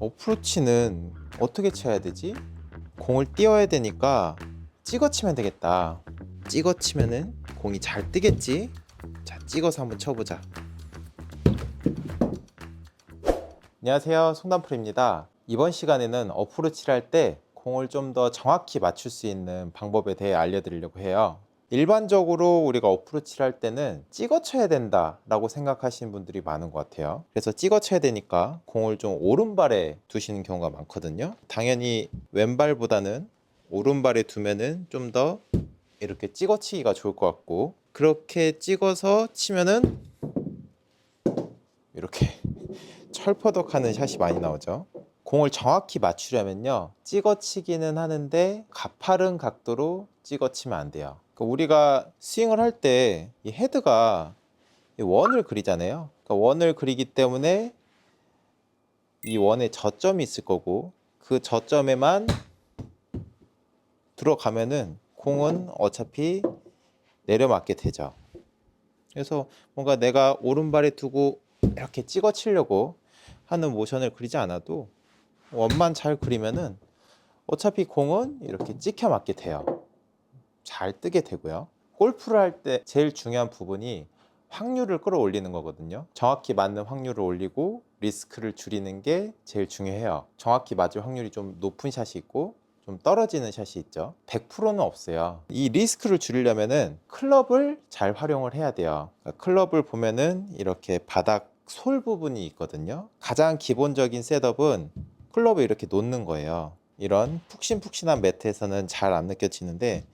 어프로치는 어떻게 쳐야 되지? 공을 띄워야 되니까 찍어 치면 되겠다. 찍어 치면은 공이 잘 뜨겠지? 자, 찍어서 한번 쳐보자. 안녕하세요, 송단프로입니다. 이번 시간에는 어프로치를 할 때 공을 좀 더 정확히 맞출 수 있는 방법에 대해 알려드리려고 해요. 일반적으로 우리가 어프로치를 할 때는 찍어 쳐야 된다 라고 생각하시는 분들이 많은 것 같아요. 그래서 찍어 쳐야 되니까 공을 좀 오른발에 두시는 경우가 많거든요. 당연히 왼발보다는 오른발에 두면은 좀 더 이렇게 찍어 치기가 좋을 것 같고, 그렇게 찍어서 치면은 이렇게 철퍼덕하는 샷이 많이 나오죠. 공을 정확히 맞추려면요, 찍어치기는 하는데 가파른 각도로 찍어치면 안 돼요. 그러니까 우리가 스윙을 할 때 이 헤드가 원을 그리잖아요. 그러니까 원을 그리기 때문에 이 원에 저점이 있을 거고, 그 저점에만 들어가면은 공은 어차피 내려맞게 되죠. 그래서 뭔가 내가 오른발에 두고 이렇게 찍어치려고 하는 모션을 그리지 않아도 원만 잘 그리면은 어차피 공은 이렇게 찍혀 맞게 돼요. 잘 뜨게 되고요. 골프를 할 때 제일 중요한 부분이 확률을 끌어올리는 거거든요. 정확히 맞는 확률을 올리고 리스크를 줄이는 게 제일 중요해요. 정확히 맞을 확률이 좀 높은 샷이 있고 좀 떨어지는 샷이 있죠. 100%는 없어요. 이 리스크를 줄이려면은 클럽을 잘 활용을 해야 돼요. 그러니까 클럽을 보면은 이렇게 바닥 솔 부분이 있거든요. 가장 기본적인 셋업은 클럽을 이렇게 놓는 거예요. 이런 푹신푹신한 매트에서는 잘 안 느껴지는데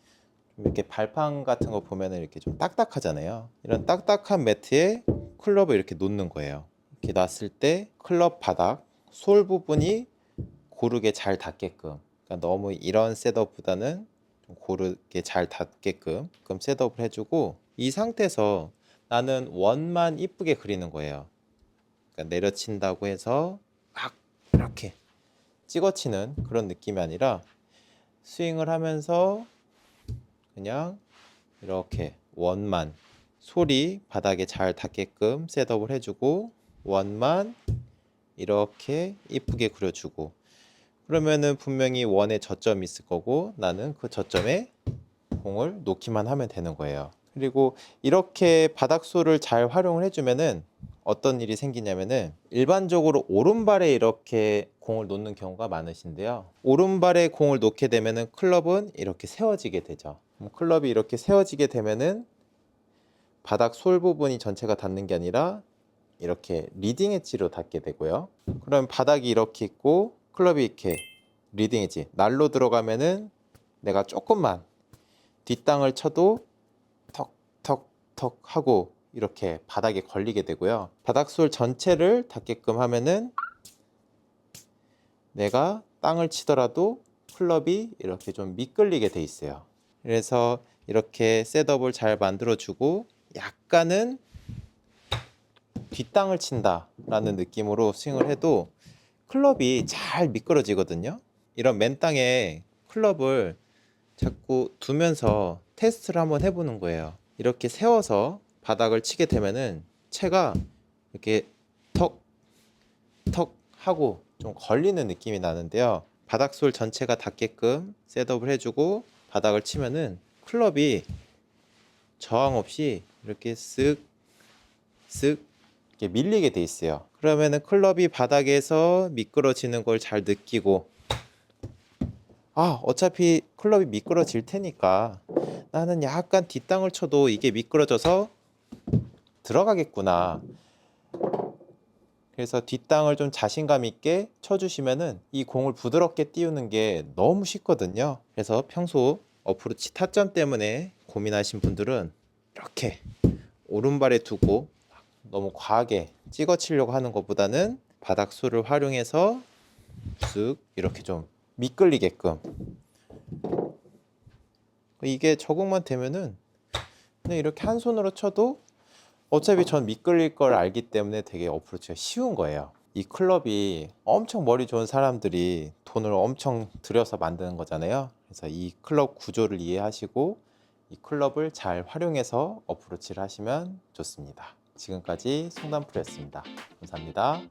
이렇게 발판 같은 거 보면 이렇게 좀 딱딱하잖아요. 이런 딱딱한 매트에 클럽을 이렇게 놓는 거예요. 이렇게 놨을 때 클럽 바닥 솔 부분이 고르게 잘 닿게끔, 그러니까 너무 이런 셋업보다는 좀 고르게 잘 닿게끔 셋업을 해주고, 이 상태에서 나는 원만 이쁘게 그리는 거예요. 그러니까 내려친다고 해서 막 이렇게 찍어치는 그런 느낌이 아니라 스윙을 하면서 그냥 이렇게 원만 솔이 바닥에 잘 닿게끔 셋업을 해주고, 원만 이렇게 이쁘게 그려주고, 그러면은 분명히 원에 저점이 있을 거고 나는 그 저점에 공을 놓기만 하면 되는 거예요. 그리고 이렇게 바닥솔을 잘 활용을 해주면은 어떤 일이 생기냐면은, 일반적으로 오른발에 이렇게 공을 놓는 경우가 많으신데요, 오른발에 공을 놓게 되면은 클럽은 이렇게 세워지게 되죠. 클럽이 이렇게 세워지게 되면은 바닥 솔 부분이 전체가 닿는 게 아니라 이렇게 리딩 엣지로 닿게 되고요. 그럼 바닥이 이렇게 있고 클럽이 이렇게 리딩 엣지 날로 들어가면은 내가 조금만 뒷땅을 쳐도 턱턱턱 하고 이렇게 바닥에 걸리게 되고요. 바닥솔 전체를 닿게끔 하면은 내가 땅을 치더라도 클럽이 이렇게 좀 미끌리게 돼 있어요. 그래서 이렇게 셋업을 잘 만들어주고 약간은 뒷땅을 친다 라는 느낌으로 스윙을 해도 클럽이 잘 미끄러지거든요. 이런 맨 땅에 클럽을 자꾸 두면서 테스트를 한번 해보는 거예요. 이렇게 세워서 바닥을 치게 되면은 채가 이렇게 턱 턱 하고 좀 걸리는 느낌이 나는데요, 바닥솔 전체가 닿게끔 셋업을 해주고 바닥을 치면은 클럽이 저항 없이 이렇게 쓱 이렇게 밀리게 돼 있어요. 그러면은 클럽이 바닥에서 미끄러지는 걸 잘 느끼고, 어차피 클럽이 미끄러질 테니까 나는 약간 뒷땅을 쳐도 이게 미끄러져서 들어가겠구나. 그래서 뒷땅을 좀 자신감 있게 쳐주시면은 이 공을 부드럽게 띄우는 게 너무 쉽거든요. 그래서 평소 어프로치 타점 때문에 고민하신 분들은 이렇게 오른발에 두고 너무 과하게 찍어 치려고 하는 것보다는 바닥솔을 활용해서 쓱 이렇게 좀 미끌리게끔, 이게 적응만 되면은 그냥 이렇게 한 손으로 쳐도 어차피 전 미끌릴 걸 알기 때문에 되게 어프로치가 쉬운 거예요. 이 클럽이 엄청 머리 좋은 사람들이 돈을 엄청 들여서 만드는 거잖아요. 그래서 이 클럽 구조를 이해하시고 이 클럽을 잘 활용해서 어프로치를 하시면 좋습니다. 지금까지 송단프로였습니다. 감사합니다.